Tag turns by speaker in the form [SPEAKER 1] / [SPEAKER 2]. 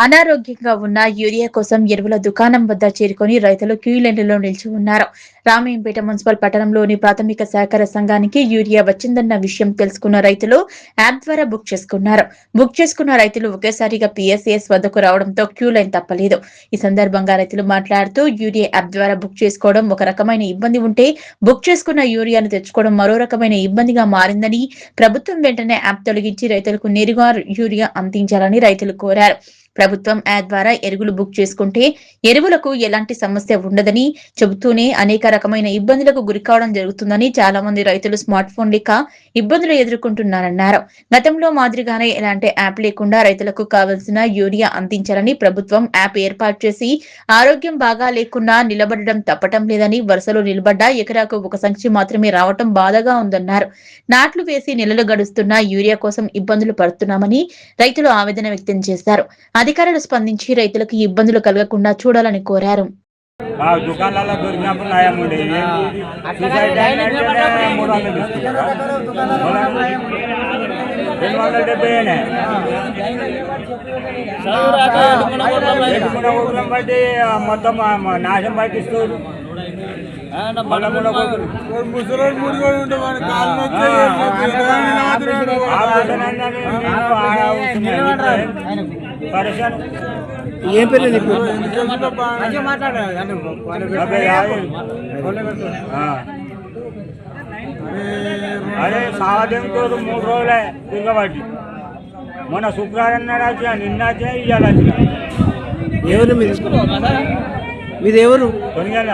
[SPEAKER 1] అనారోగ్యంగా ఉన్న యూరియా కోసం ఎరువుల దుకాణం వద్ద చేరుకొని రైతులు క్యూ లైన్లలో నిలిచి ఉన్నారు. రామయ్యంపేట మున్సిపల్ పట్టణంలోని ప్రాథమిక సహకార సంఘానికి యూరియా వచ్చిందన్న విషయం తెలుసుకున్న రైతులు యాప్ ద్వారా బుక్ చేసుకున్నారు. బుక్ చేసుకున్న రైతులు ఒకేసారిగా పిఎస్సిఎస్ వద్దకు రావడంతో క్యూ లైన్ తప్పలేదు. ఈ సందర్భంగా రైతులు మాట్లాడుతూ యూరియా యాప్ ద్వారా బుక్ చేసుకోవడం ఒక రకమైన ఇబ్బంది ఉంటే బుక్ చేసుకున్న యూరియాను తెచ్చుకోవడం మరో రకమైన ఇబ్బందిగా మారిందని, ప్రభుత్వం వెంటనే యాప్ తొలగించి రైతులకు నేరుగా యూరియా అందించాలని రైతులు కోరారు. ప్రభుత్వం యాప్ ద్వారా ఎరువులు బుక్ చేసుకుంటే ఎరువులకు ఎలాంటి సమస్య ఉండదని చెబుతూనే అనేక రకమైన ఇబ్బందులకు గురికావడం జరుగుతుందని చాలా మంది రైతులు స్మార్ట్ ఫోన్ లేక ఇబ్బందులు ఎదుర్కొంటున్నారన్నారు. గతంలో మాదిరిగానే ఎలాంటి యాప్ లేకుండా రైతులకు కావలసిన యూరియా అందించాలని ప్రభుత్వం యాప్ ఏర్పాటు చేసి ఆరోగ్యం బాగా లేకున్నా నిలబడడం తప్పటం లేదని, వరుసలో నిలబడ్డా ఎకరాకు ఒక సంచి మాత్రమే రావటం బాధగా ఉందన్నారు. నాట్లు వేసి నెలలు గడుస్తున్నా యూరియా కోసం ఇబ్బందులు పడుతున్నామని రైతులు ఆవేదన వ్యక్తం చేశారు. అధికారులు స్పందించి రైతులకు ఇబ్బందులు కలగకుండా చూడాలని కోరారు.
[SPEAKER 2] దుకాణాలలో దొరికినప్పుడు నయం ఉండేది. బట్టి మొత్తం నాశం పట్టిస్తారు.
[SPEAKER 3] ఏం పేరు
[SPEAKER 2] అదే సాధ్యంతో 3 రోజులే దిగబట్టి మొన్న శుక్రవారం నాడు వచ్చిన, నిన్న వచ్చిన, ఇవాళ వచ్చిన.
[SPEAKER 3] ఎవరు మీది ఎవరు?
[SPEAKER 2] కొనియాల